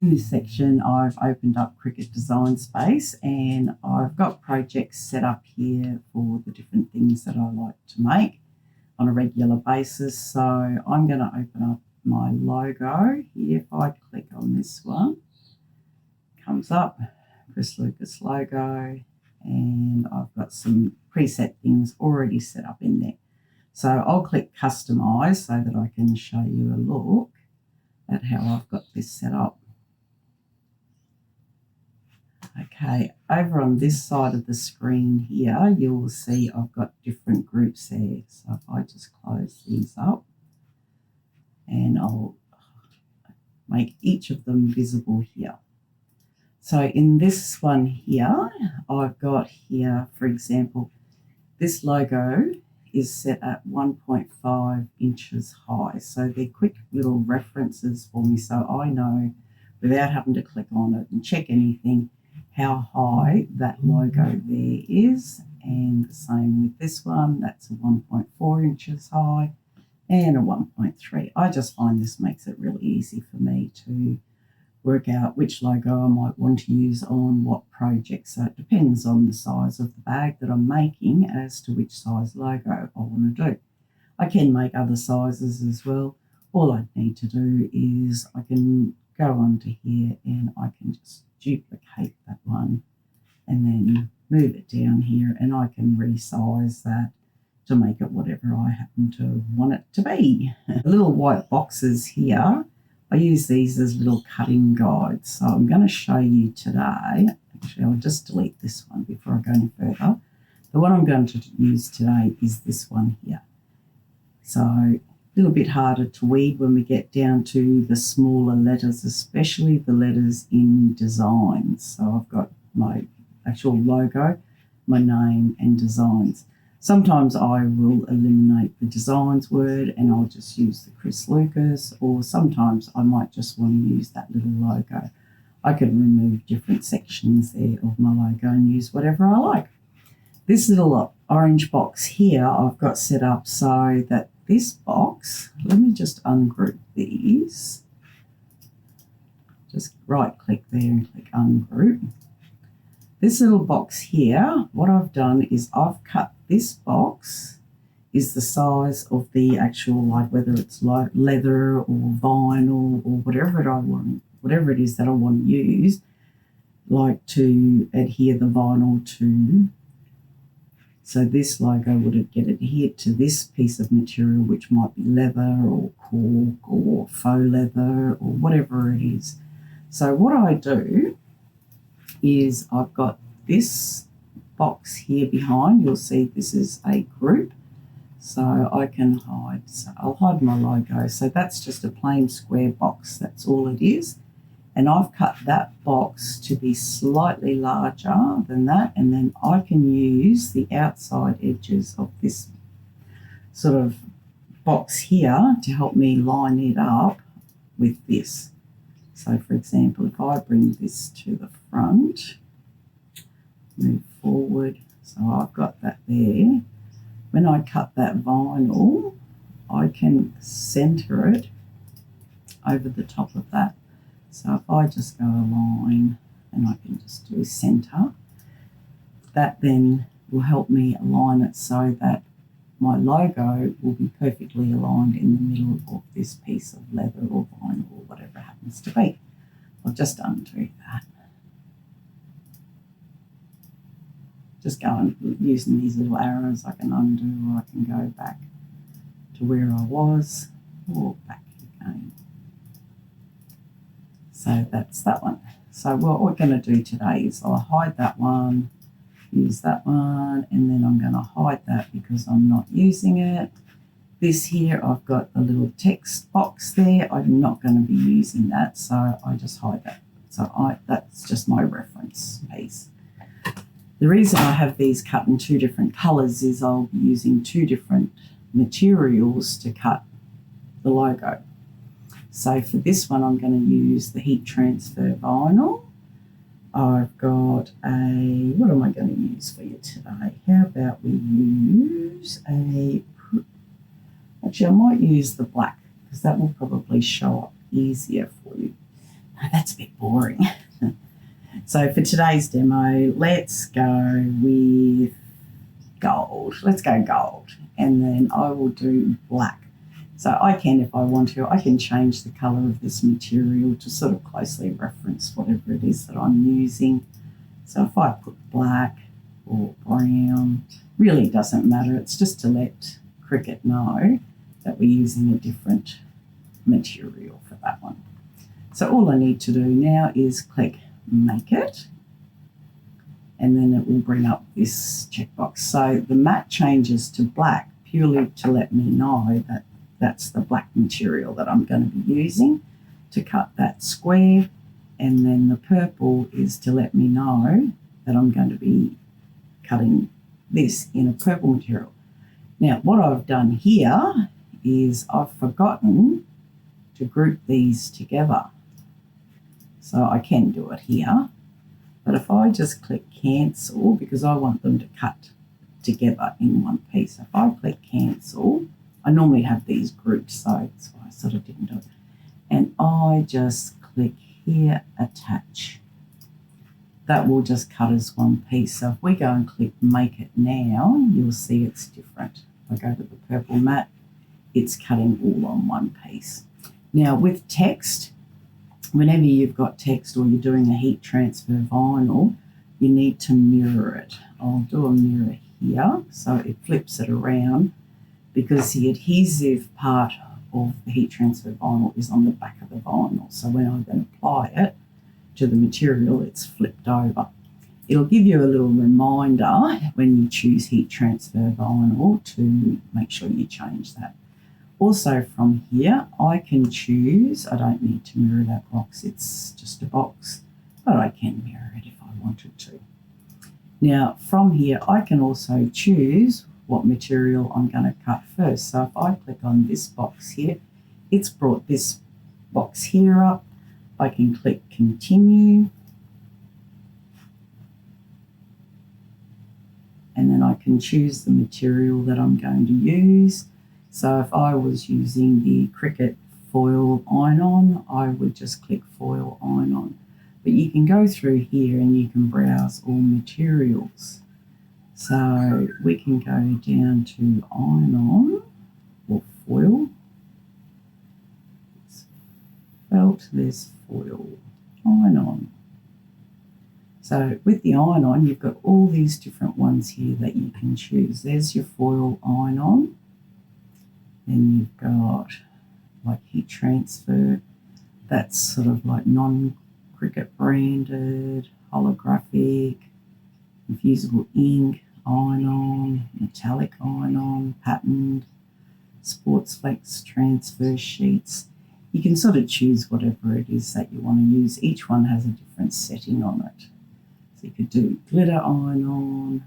In this section, I've opened up Cricut Design Space and I've got projects set up here for the different things that I like to make on a regular basis. So I'm going to open up my logo here. If I click on this one, it comes up, Chris Lucas logo, and I've got some preset things already set up in there. So I'll click Customize so that I can show you a look at how I've got this set up. Okay, over on this side of the screen here, you'll see I've got different groups there. So if I just close these up and I'll make each of them visible here. So in this one here, I've got here, for example, this logo is set at 1.5 inches high. So they're quick little references for me so I know without having to click on it and check anything how high that logo there is. And the same with this one, that's a 1.4 inches high and a 1.3. I just find this makes it really easy for me to work out which logo I might want to use on what project. So it depends on the size of the bag that I'm making as to which size logo I want to do. I can make other sizes as well. All I need to do is I can go onto here and I can just duplicate that one and then move it down here, and I can resize that to make it whatever I happen to want it to be. The little white boxes here, I use these as little cutting guides. So I'm going to show you today, actually I'll just delete this one before I go any further. The one I'm going to use today is this one here. So a little bit harder to read when we get down to the smaller letters, especially the letters in designs. So I've got my actual logo, my name and designs. Sometimes I will eliminate the designs word and I'll just use the Chris Lucas, or sometimes I might just want to use that little logo. I can remove different sections there of my logo and use whatever I like. This little orange box here I've got set up so that this box, let me just ungroup these. Just right click there and click ungroup. This little box here, what I've done is I've cut this box is the size of the actual, like whether it's like leather or vinyl or whatever it is that I want to use, like to adhere the vinyl to. So this logo would get adhered to this piece of material, which might be leather or cork or faux leather or whatever it is. So what I do is I've got this box here behind. You'll see this is a group. So I can hide. So I'll hide my logo. So that's just a plain square box. That's all it is. And I've cut that box to be slightly larger than that, and then I can use the outside edges of this sort of box here to help me line it up with this. So for example, if I bring this to the front, move forward, so I've got that there. When I cut that vinyl, I can center it over the top of that. So if I just go a line and I can just do center, that then will help me align it so that my logo will be perfectly aligned in the middle of this piece of leather or vinyl or whatever it happens to be. I'll just undo that. Just go and using these little arrows, I can undo or I can go back to where I was or back again. So that's that one. So what we're going to do today is I'll hide that one, use that one, and then I'm going to hide that because I'm not using it. This here, I've got a little text box there. I'm not going to be using that, so I just hide that. So that's just my reference piece. The reason I have these cut in two different colours is I'll be using two different materials to cut the logo. So for this one, I'm going to use the heat transfer vinyl. I've got what am I going to use for you today? How about we use actually I might use the black because that will probably show up easier for you. that's a bit boring. So for today's demo, let's go with gold. Let's go gold. And then I will do black. So I can, if I want to, I can change the colour of this material to sort of closely reference whatever it is that I'm using. So if I put black or brown, really doesn't matter. It's just to let Cricut know that we're using a different material for that one. So all I need to do now is click Make It, and then it will bring up this checkbox. So the matte changes to black purely to let me know that that's the black material that I'm going to be using to cut that square, and then the purple is to let me know that I'm going to be cutting this in a purple material. Now what I've done here is I've forgotten to group these together. So I can do it here, but if I just click cancel, because I want them to cut together in one piece, if I click cancel, I normally have these grouped, so that's why I sort of didn't do it. And I just click here, attach. That will just cut as one piece. So if we go and click Make It now, you'll see it's different. If I go to the purple matte, it's cutting all on one piece. Now with text, whenever you've got text or you're doing a heat transfer vinyl, you need to mirror it. I'll do a mirror here, so it flips it around, because the adhesive part of the heat transfer vinyl is on the back of the vinyl. So when I then apply it to the material, it's flipped over. It'll give you a little reminder when you choose heat transfer vinyl to make sure you change that. Also from here, I can choose, I don't need to mirror that box, it's just a box, but I can mirror it if I wanted to. Now from here, I can also choose what material I'm going to cut first. So if I click on this box here, it's brought this box here up. I can click continue, and then I can choose the material that I'm going to use. So if I was using the Cricut foil iron-on, I would just click foil iron-on. But you can go through here and you can browse all materials. So we can go down to iron-on or foil. It's felt, there's foil, iron-on. So with the iron-on, you've got all these different ones here that you can choose. There's your foil iron-on. Then you've got like heat transfer. That's sort of like non-Cricut branded, holographic, infusible ink, iron-on, metallic iron-on, patterned, sports flex transfer sheets. You can sort of choose whatever it is that you want to use. Each one has a different setting on it. So you could do glitter iron-on.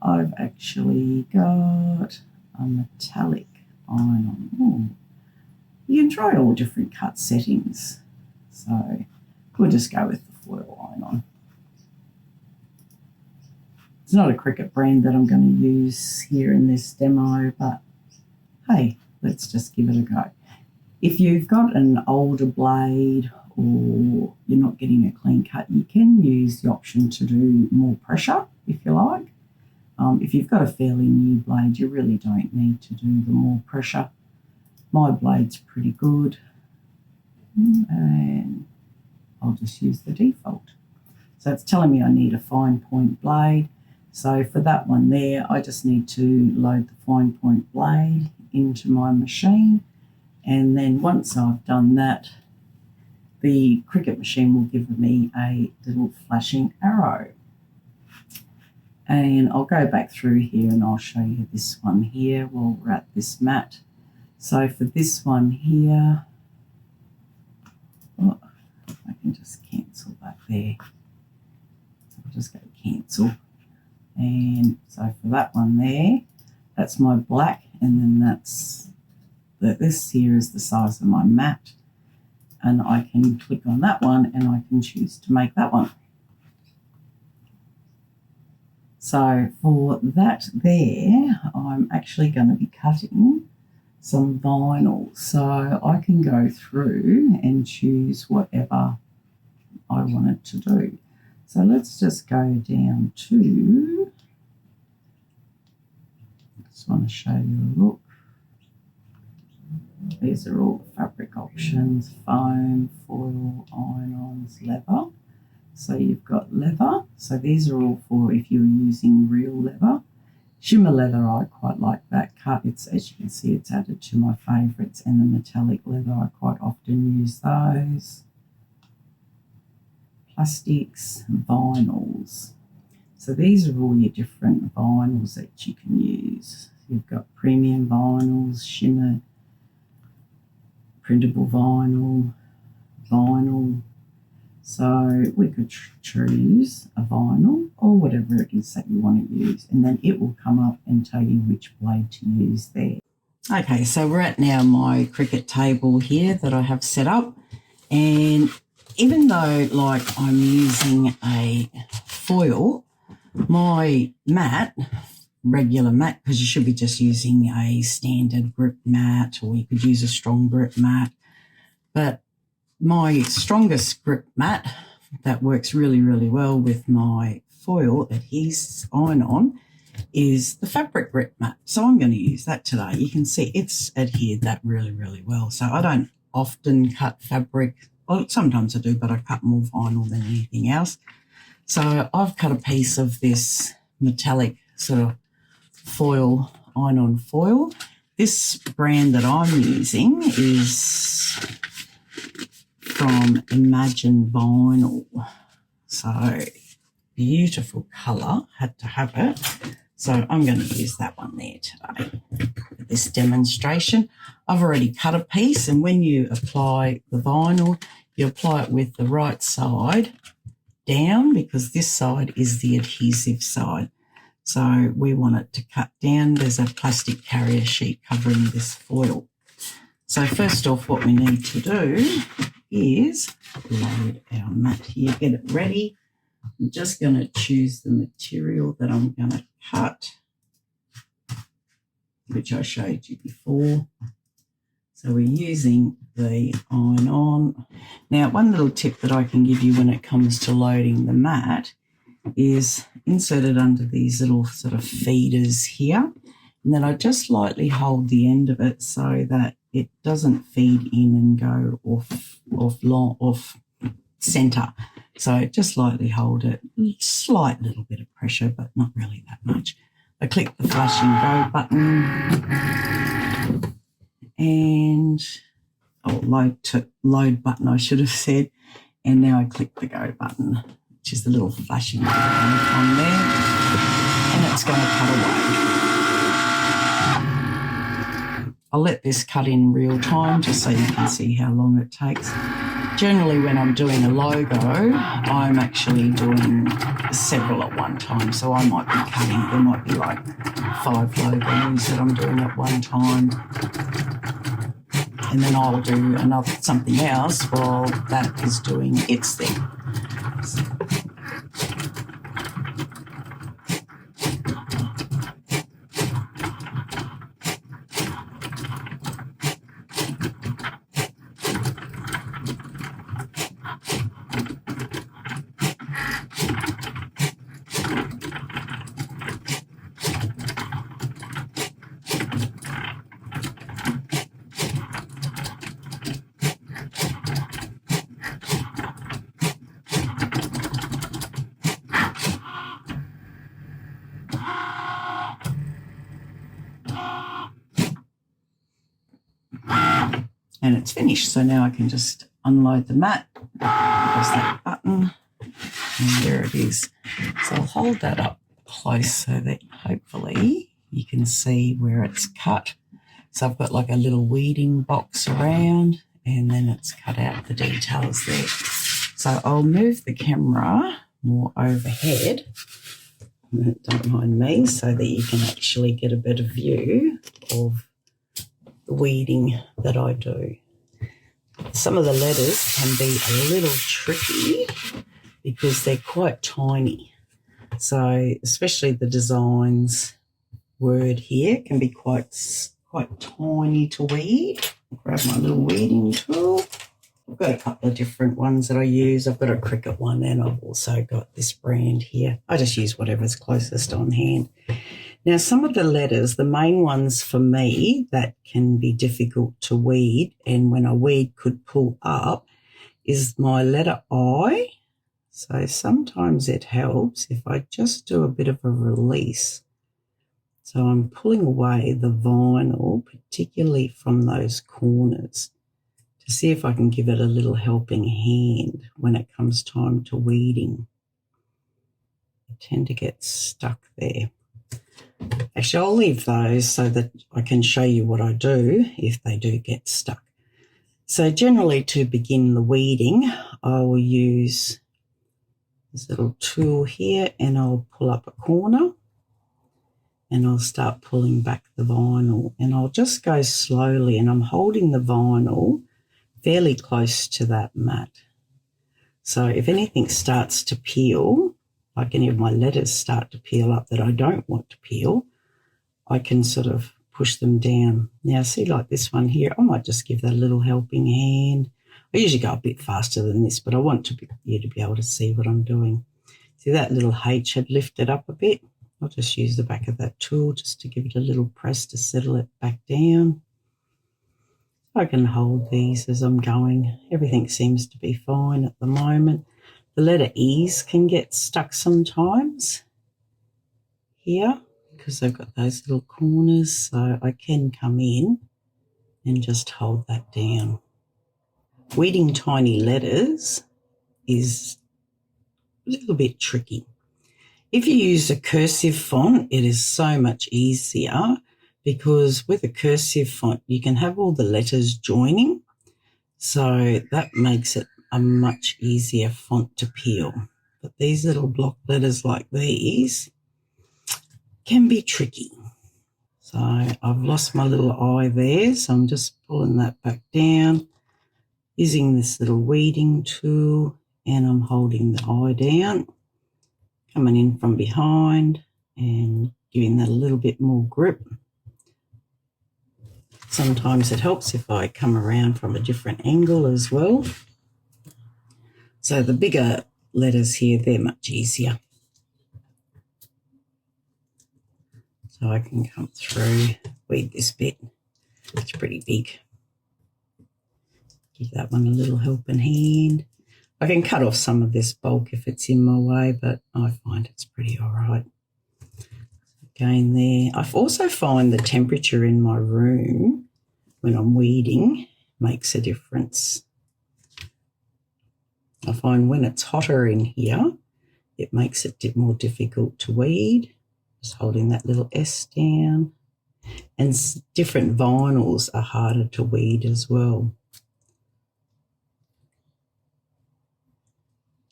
I've actually got a metallic iron-on. Ooh. You can try all different cut settings. So we'll just go with the foil iron-on. It's not a Cricut brand that I'm going to use here in this demo, but hey, let's just give it a go. If you've got an older blade or you're not getting a clean cut, you can use the option to do more pressure if you like. If you've got a fairly new blade, you really don't need to do the more pressure. My blade's pretty good, and I'll just use the default. So it's telling me I need a fine point blade. So for that one there, I just need to load the fine point blade into my machine. And then once I've done that, the Cricut machine will give me a little flashing arrow. And I'll go back through here and I'll show you this one here while we're at this mat. So for this one here, oh, I can just cancel that there. So I'll just go cancel. And so for that one there, that's my black, and then this here is the size of my mat. And I can click on that one and I can choose to make that one. So for that there, I'm actually going to be cutting some vinyl. So I can go through and choose whatever I wanted to do. So let's just go down to, I just want to show you a look. These are all the fabric options: foam, foil, iron-ons, leather. So you've got leather. So these are all for if you're using real leather. Shimmer leather, I quite like that cut. It's, as you can see, it's added to my favourites. And the metallic leather, I quite often use those. Plastics, vinyls. So these are all your different vinyls that you can use. You've got premium vinyls, shimmer, printable vinyl, vinyl. So we could choose a vinyl or whatever it is that you want to use, and then it will come up and tell you which blade to use there. Okay, so we're at now my Cricut table here that I have set up, and even though like I'm using a foil, my mat, regular mat, because you should be just using a standard grip mat, or you could use a strong grip mat, but my strongest grip mat that works really, really well with my foil adhesive iron-on is the fabric grip mat. So I'm going to use that today. You can see it's adhered that really, really well. So I don't often cut fabric. Well, sometimes I do, but I cut more vinyl than anything else. So I've cut a piece of this metallic sort of foil, iron-on foil. This brand that I'm using is from Imagine Vinyl. So beautiful colour, had to have it. So I'm going to use that one there today for this demonstration. I've already cut a piece, and when you apply the vinyl, you apply it with the right side down, because this side is the adhesive side. So we want it to cut down. There's a plastic carrier sheet covering this foil. So first off, what we need to do is load our mat here, get it ready. I'm just going to choose the material that I'm going to cut, which I showed you before. So we're using the iron-on. Now, one little tip that I can give you when it comes to loading the mat is insert it under these little sort of feeders here, and then I just lightly hold the end of it so that it doesn't feed in and go off center. So just lightly hold it, slight little bit of pressure, but not really that much. I click the flashing go button and load button, I should have said. And now I click the go button, which is the little flashing on there, and it's going to cut away. I'll let this cut in real time just so you can see how long it takes. Generally, when I'm doing a logo, I'm actually doing several at one time. So I might be cutting, there might be like 5 logos that I'm doing at one time. And then I'll do something else while that is doing its thing. And it's finished. So now I can just unload the mat, press that button, and there it is. So I'll hold that up close so that hopefully you can see where it's cut. So I've got like a little weeding box around, and then it's cut out the details there. So I'll move the camera more overhead, don't mind me, so that you can actually get a better view of the weeding that I do. Some of the letters can be a little tricky because they're quite tiny. So especially the designs word here can be quite quite tiny to weed. I'll grab my little weeding tool. I've got a couple of different ones that I use. I've got a Cricut one and I've also got this brand here. I just use whatever's closest on hand. Now, some of the letters, the main ones for me that can be difficult to weed and when I weed could pull up is my letter I. So sometimes it helps if I just do a bit of a release. So I'm pulling away the vinyl, particularly from those corners, to see if I can give it a little helping hand when it comes time to weeding. I tend to get stuck there. Actually, I'll leave those so that I can show you what I do if they do get stuck. So generally to begin the weeding, I will use this little tool here and I'll pull up a corner and I'll start pulling back the vinyl and I'll just go slowly and I'm holding the vinyl fairly close to that mat. So if anything starts to peel, like any of my letters start to peel up that I don't want to peel, I can sort of push them down. Now, see, like this one here, I might just give that a little helping hand. I usually go a bit faster than this, but I want you to be able to see what I'm doing. See, that little H had lifted up a bit. I'll just use the back of that tool just to give it a little press to settle it back down. I can hold these as I'm going. Everything seems to be fine at the moment. The letter E's can get stuck sometimes here because they've got those little corners, so I can come in and just hold that down. Weeding tiny letters is a little bit tricky. If you use a cursive font, it is so much easier because with a cursive font, you can have all the letters joining. So that makes it a much easier font to peel. But these little block letters like these can be tricky. So I've lost my little I there, so I'm just pulling that back down, using this little weeding tool, and I'm holding the I down, coming in from behind and giving that a little bit more grip. Sometimes it helps if I come around from a different angle as well. So the bigger letters here, they're much easier. So I can come through, weed this bit. It's pretty big. Give that one a little helping hand. I can cut off some of this bulk if it's in my way, but I find it's pretty all right. Again there. I also find the temperature in my room when I'm weeding makes a difference. I find when it's hotter in here, it makes it more difficult to weed. Just holding that little S down. And different vinyls are harder to weed as well.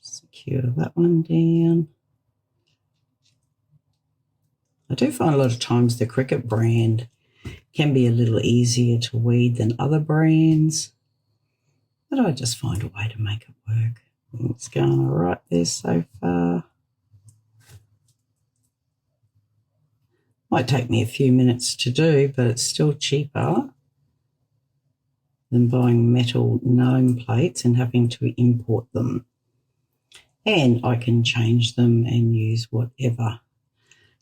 Secure that one down. I do find a lot of times the Cricut brand can be a little easier to weed than other brands, but I just find a way to make it work. It's going all right there so far. Might take me a few minutes to do, but it's still cheaper than buying metal gnome plates and having to import them. And I can change them and use whatever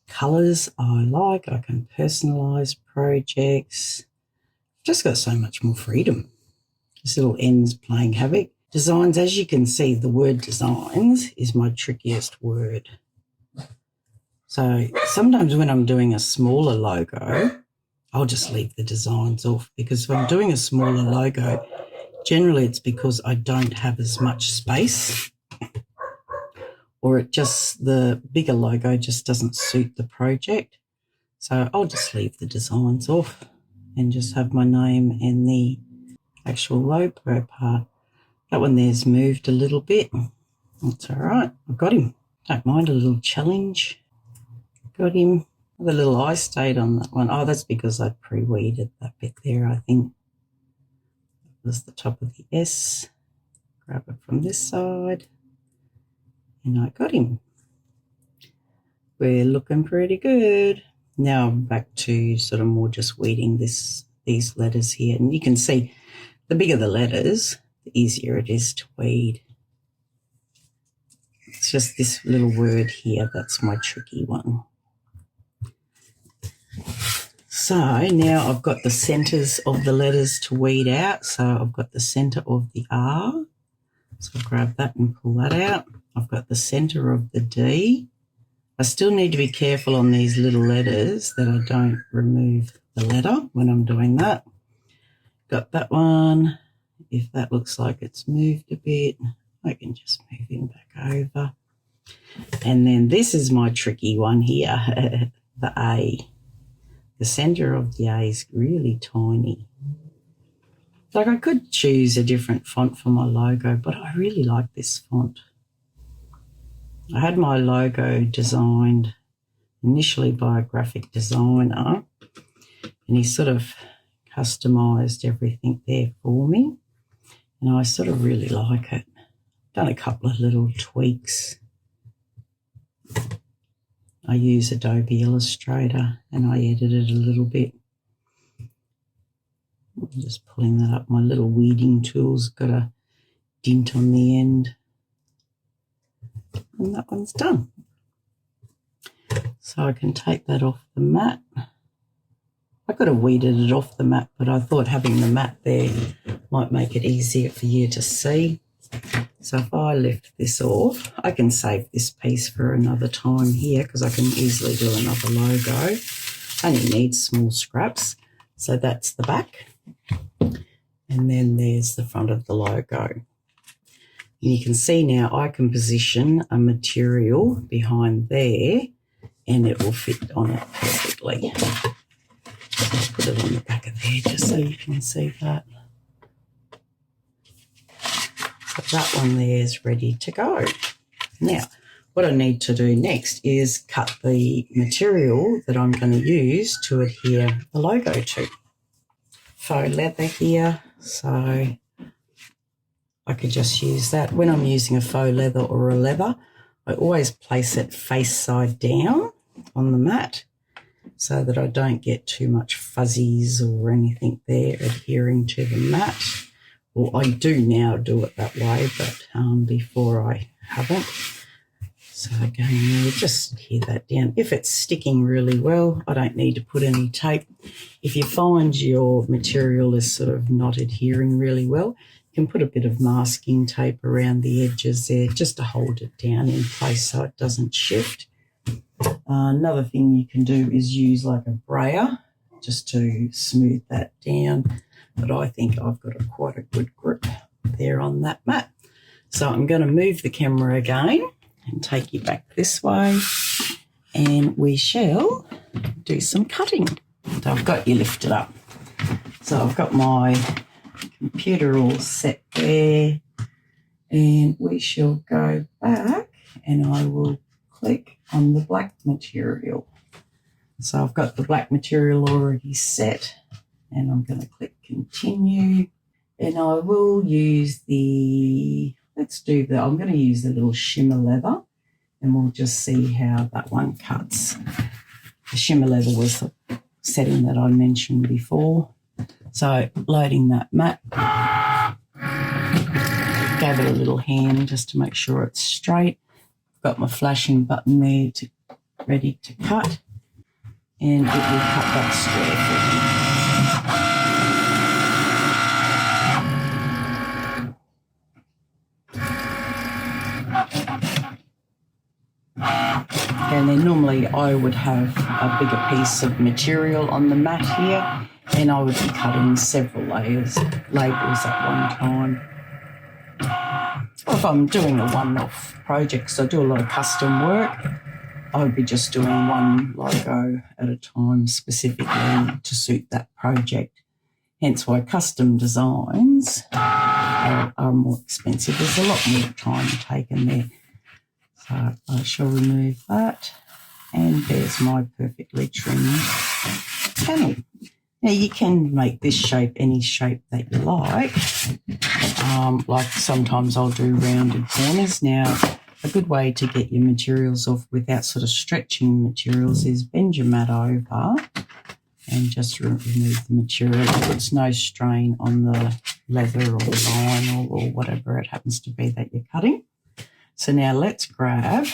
colours I like. I can personalise projects. I've just got so much more freedom. This little N's playing havoc. Designs, as you can see, the word designs is my trickiest word. So sometimes when I'm doing a smaller logo, I'll just leave the designs off, because if I'm doing a smaller logo, generally it's because I don't have as much space, or the bigger logo just doesn't suit the project. So I'll just leave the designs off and just have my name and the actual logo part. That one there's moved a little bit. That's all right. I've got him. Don't mind a little challenge. Got him. The little eye stayed on that one. Oh, that's because I pre-weeded that bit there, I think. That was the top of the S. Grab it from this side. And I got him. We're looking pretty good. Now I'm back to sort of more just weeding these letters here. And you can see the bigger the letters, the easier it is to weed. It's just this little word here that's my tricky one. So now I've got the centres of the letters to weed out. So I've got the centre of the R. So I'll grab that and pull that out. I've got the centre of the D. I still need to be careful on these little letters that I don't remove the letter when I'm doing that. Got that one. If that looks like it's moved a bit, I can just move him back over. And then this is my tricky one here, the A. The centre of the A is really tiny. Like I could choose a different font for my logo, but I really like this font. I had my logo designed initially by a graphic designer, and he sort of customised everything there for me, and I sort of really like it. Done a couple of little tweaks. I use Adobe Illustrator and I edited a little bit. I'm just pulling that up. My little weeding tool's got a dint on the end. And that one's done. So I can take that off the mat. I could have weeded it off the mat, but I thought having the mat there might make it easier for you to see. So if I lift this off, I can save this piece for another time here because I can easily do another logo. Only needs small scraps. So that's the back. And then there's the front of the logo. And you can see now I can position a material behind there and it will fit on it perfectly. I'll put it on the back of there just so you can see that. So that one there is ready to go. Now, what I need to do next is cut the material that I'm going to use to adhere the logo to. Faux leather here, so I could just use that. When I'm using a faux leather or a leather, I always place it face side down on the mat so that I don't get too much fuzzies or anything there adhering to the mat. Well, I do now do it that way, but before I haven't. So again, there, just adhere that down. If it's sticking really well, I don't need to put any tape. If you find your material is sort of not adhering really well, you can put a bit of masking tape around the edges there just to hold it down in place so it doesn't shift. Another thing you can do is use like a brayer just to smooth that down. But I think I've got quite a good grip there on that mat. So I'm going to move the camera again and take you back this way, and we shall do some cutting. So I've got you lifted up. So I've got my computer all set there, and we shall go back and I will click on the black material. So I've got the black material already set, and I'm going to click continue, and I will use I'm going to use the little shimmer leather, and we'll just see how that one cuts. The shimmer leather was the setting that I mentioned before. So loading that mat, gave it a little hand just to make sure it's straight. Got my flashing button there ready to cut, and it will cut that square for me. And then normally I would have a bigger piece of material on the mat here, and I would be cutting several labels at one time. Or if I'm doing a one-off project, so I do a lot of custom work, I would be just doing one logo at a time specifically to suit that project. Hence why custom designs are more expensive. There's a lot more time taken there. So I shall remove that, and there's my perfectly trimmed panel. Now you can make this shape any shape that you like. Like sometimes I'll do rounded corners. Now a good way to get your materials off without sort of stretching materials is bend your mat over and just remove the material. It puts no strain on the leather or the vinyl or whatever it happens to be that you're cutting. So now let's grab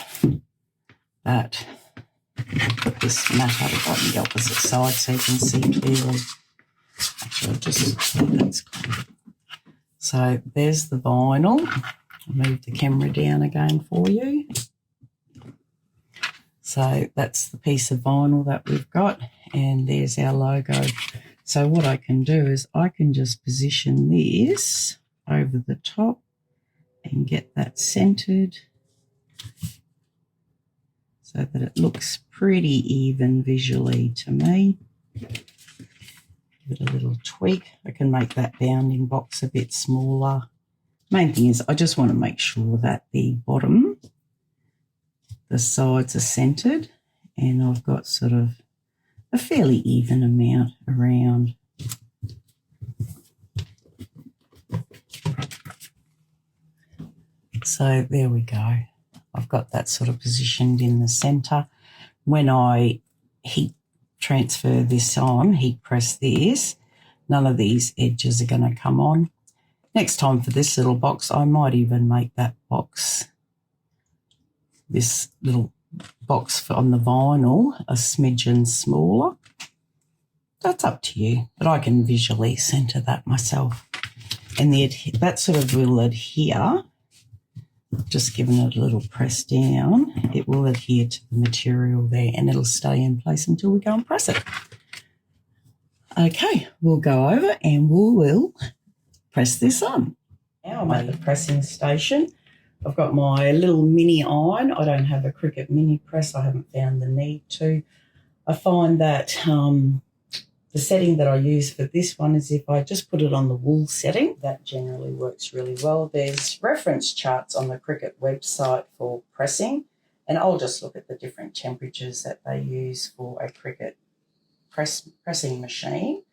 that. Put this mat over on the opposite side so you can see clearly. Actually, that's clear. So there's the vinyl. I'll move the camera down again for you. So that's the piece of vinyl that we've got, and there's our logo. So what I can do is I can just position this over the top and get that centered so that it looks pretty even visually to me. Give it a little tweak. I can make that bounding box a bit smaller. Main thing is I just want to make sure that the bottom, the sides are centered, and I've got sort of a fairly even amount around. So there we go. I've got that sort of positioned in the center. When I heat transfer this on, heat press this, none of these edges are going to come on. Next time for this little box, I might even make that box, this little box on the vinyl, a smidgen smaller. That's up to you, but I can visually centre that myself. And that sort of will adhere. Just giving it a little press down, it will adhere to the material there and it'll stay in place until we go and press it. Okay, we'll go over and we will press this on. Now I'm at the pressing station. I've got my little mini iron. I don't have a Cricut mini press. I haven't found the need to. I find that the setting that I use for this one is if I just put it on the wool setting, that generally works really well. There's reference charts on the Cricut website for pressing, and I'll just look at the different temperatures that they use for a Cricut pressing machine,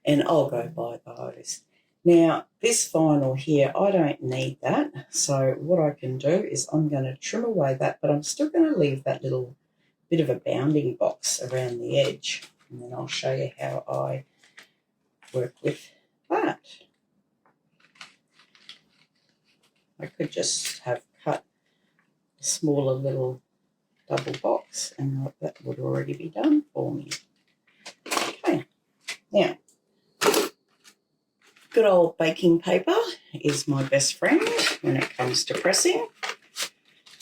and I'll go by those. Now, this vinyl here, I don't need that. So what I can do is I'm going to trim away that, but I'm still going to leave that little bit of a bounding box around the edge. And then I'll show you how I work with that. I could just have cut a smaller little double box and that would already be done for me. Okay, now, good old baking paper is my best friend when it comes to pressing.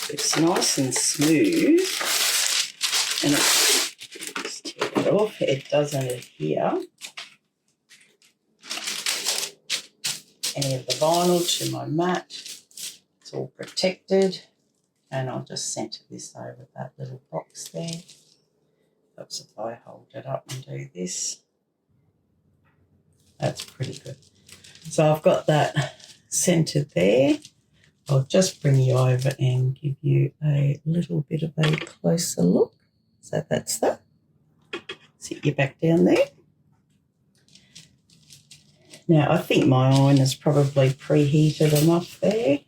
It's nice and smooth, and let's take it off. It doesn't adhere any of the vinyl to my mat. It's all protected, and I'll just center this over that little box there. Oops, if I hold it up and do this, that's pretty good. So I've got that centered there. I'll just bring you over and give you a little bit of a closer look. So that's that. Sit you back down there. Now, I think my iron is probably preheated enough there.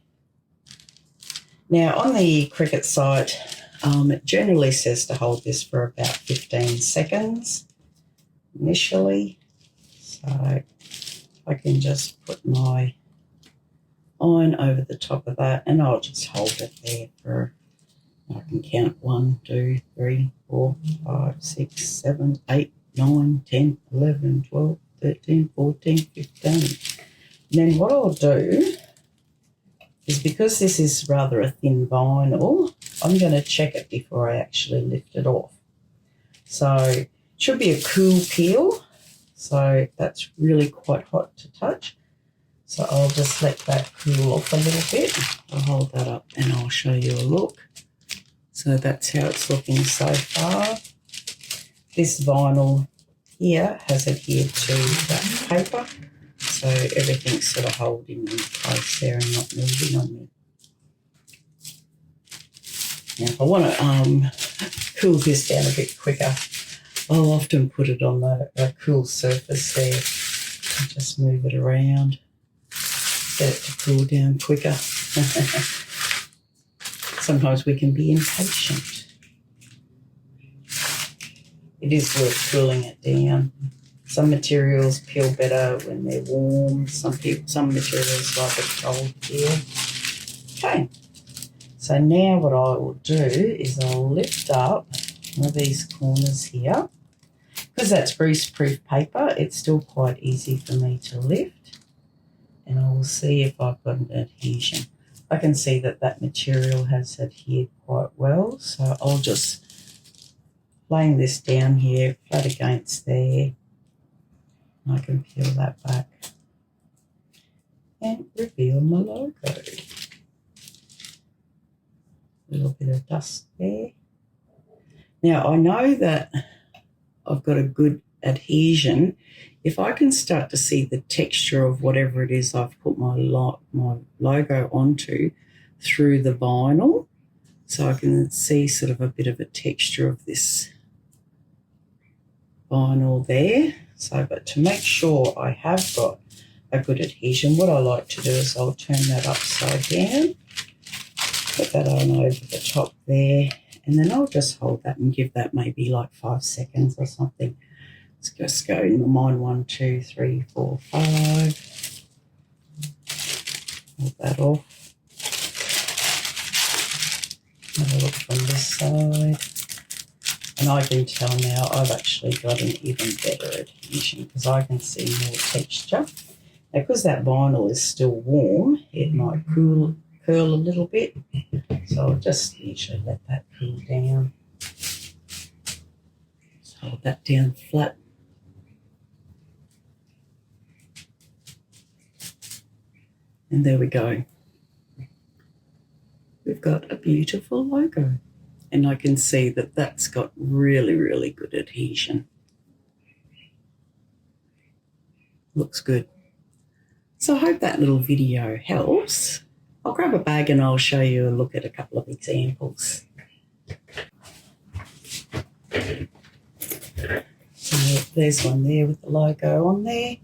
Now, on the Cricut site, it generally says to hold this for about 15 seconds initially. So I can just put my iron over the top of that and I'll just hold it there for, I can count 1, 2, 3, 4, 5, 6, 7, 8, 9, 10, 11, 12, 13, 14, 15. And then what I'll do is, because this is rather a thin vinyl, I'm going to check it before I actually lift it off. So it should be a cool peel. So that's really quite hot to touch. So I'll just let that cool off a little bit. I'll hold that up and I'll show you a look. So that's how it's looking so far. This vinyl here has adhered to that paper. So everything's sort of holding in place there and not moving on me. Now if I want to cool this down a bit quicker, I'll often put it on a cool surface there and just move it around, get it to cool down quicker. So sometimes we can be impatient. It is worth cooling it down. Some materials peel better when they're warm. Some materials like it cold here. Okay, so now what I will do is I'll lift up one of these corners here. Because that's grease-proof paper, it's still quite easy for me to lift. And I will see if I've got an adhesion. I can see that that material has adhered quite well, so I'll just laying this down here flat against there. I can peel that back and reveal my logo. A little bit of dust there. Now I know that I've got a good adhesion if I can start to see the texture of whatever it is I've put my logo onto through the vinyl. So I can see sort of a bit of a texture of this vinyl there. So, but to make sure I have got a good adhesion, what I like to do is I'll turn that upside down, put that on over the top there, and then I'll just hold that and give that maybe like 5 seconds or something. Let's just go in the mine 1, 2, 3, 4, 5. Hold that off. Have a look from this side. And I can tell now I've actually got an even better adhesion because I can see more texture. Now, because that vinyl is still warm, it might curl a little bit. So I'll just usually let that cool down. Just hold that down flat. And there we go. We've got a beautiful logo. And I can see that that's got really, really good adhesion. Looks good. So I hope that little video helps. I'll grab a bag and I'll show you a look at a couple of examples. So there's one there with the logo on there.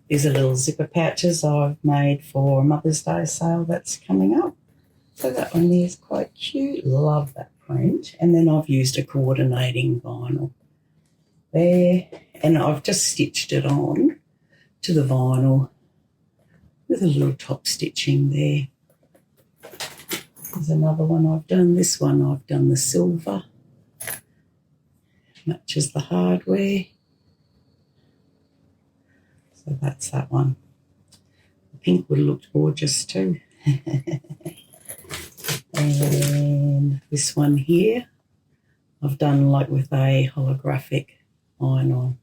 These are little zipper pouches I've made for a Mother's Day sale that's coming up. So that one there is quite cute. Love that print. And then I've used a coordinating vinyl there. And I've just stitched it on to the vinyl with a little top stitching there. There's another one I've done. This one I've done the silver. Matches the hardware. So that's that one. The pink would have looked gorgeous too. And this one here, I've done like with a holographic iron on.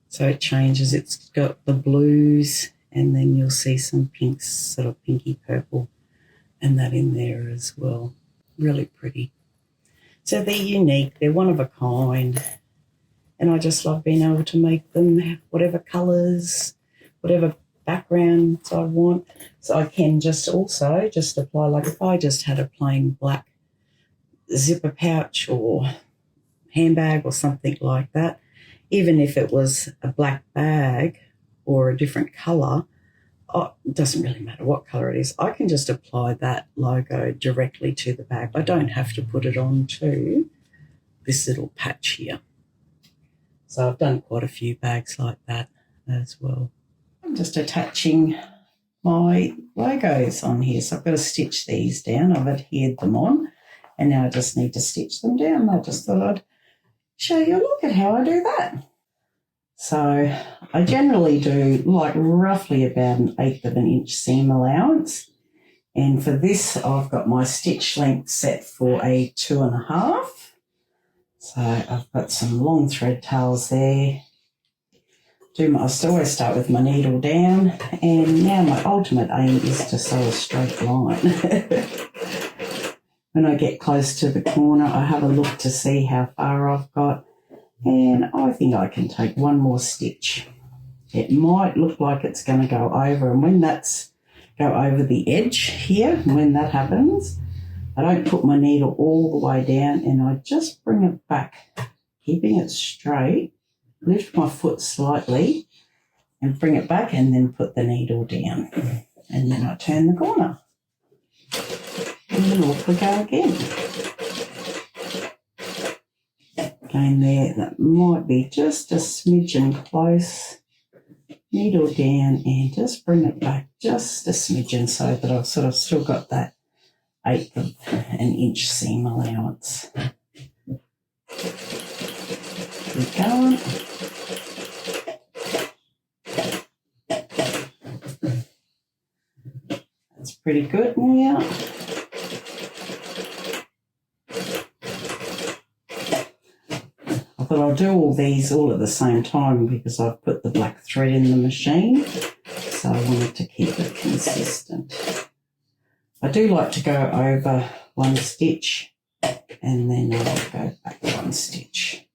So it changes, it's got the blues and then you'll see some pinks, sort of pinky purple and that in there as well. Really pretty. So they're unique, they're one of a kind. And I just love being able to make them whatever colours, whatever backgrounds I want. So I can just also just apply, like if I just had a plain black zipper pouch or handbag or something like that, even if it was a black bag or a different colour, it doesn't really matter what colour it is, I can just apply that logo directly to the bag. I don't have to put it onto this little patch here. So I've done quite a few bags like that as well. I'm just attaching my logos on here. So I've got to stitch these down. I've adhered them on and now I just need to stitch them down. I just thought I'd show you a look at how I do that. So I generally do like roughly about 1/8 of an inch seam allowance. And for this, I've got my stitch length set for a 2.5. So I've got some long thread tails there. I still always start with my needle down, and now my ultimate aim is to sew a straight line. When I get close to the corner, I have a look to see how far I've got, and I think I can take one more stitch. It might look like it's going to go over, and when that's go over the edge here, when that happens, I don't put my needle all the way down and I just bring it back, keeping it straight, lift my foot slightly and bring it back and then put the needle down. And then I turn the corner. And then off we go again. Again there, that might be just a smidgen close. Needle down and just bring it back just a smidgen so that I've sort of still got that 1/8 of an inch seam allowance. Keep going. That's pretty good now. I thought I'll do all these all at the same time because I've put the black thread in the machine, so I wanted to keep it consistent. I do like to go over one stitch and then I'll go back one stitch.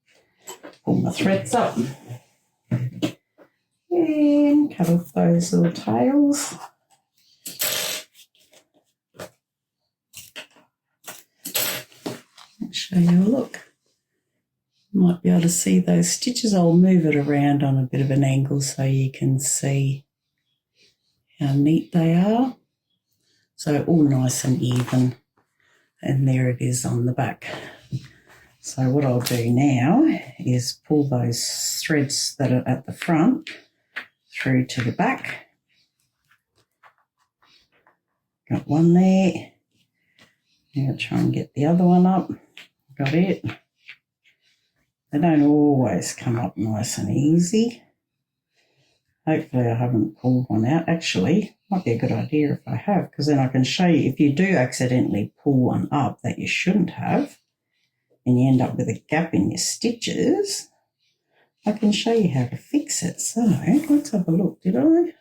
Pull my threads up and cut off those little tails. I'll show you a look. You might be able to see those stitches. I'll move it around on a bit of an angle so you can see how neat they are. So all nice and even. And there it is on the back. So what I'll do now is pull those threads that are at the front through to the back. Got one there. Now try and get the other one up. Got it. They don't always come up nice and easy. Hopefully I haven't pulled one out. Actually, might be a good idea if I have, because then I can show you if you do accidentally pull one up that you shouldn't have and you end up with a gap in your stitches, I can show you how to fix it. So let's have a look. Did I? I'm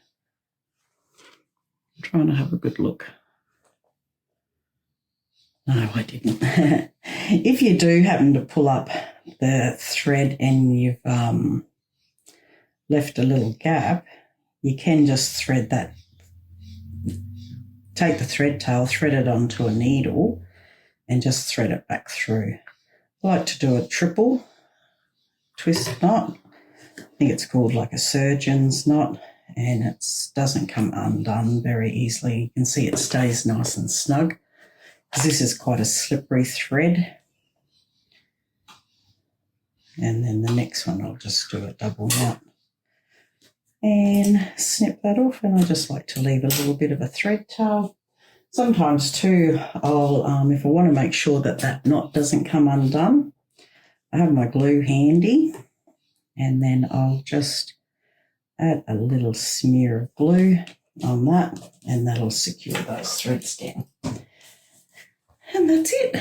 trying to have a good look. No, I didn't. If you do happen to pull up the thread and you've left a little gap, you can just thread that, take the thread tail, thread it onto a needle and just thread it back through. I like to do a triple twist knot. I think it's called like a surgeon's knot, and it doesn't come undone very easily. You can see it stays nice and snug because this is quite a slippery thread. And then the next one I'll just do a double knot and snip that off, and I just like to leave a little bit of a thread tail. Sometimes too, I'll if I want to make sure that that knot doesn't come undone, I have my glue handy, and then I'll just add a little smear of glue on that, and that'll secure those threads down. And that's it.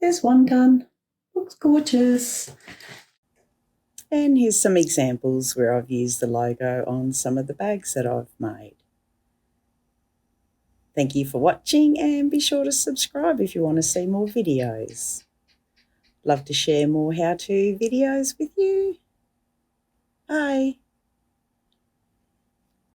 There's one done. Looks gorgeous. And here's some examples where I've used the logo on some of the bags that I've made. Thank you for watching, and be sure to subscribe if you want to see more videos. Love to share more how-to videos with you. Bye.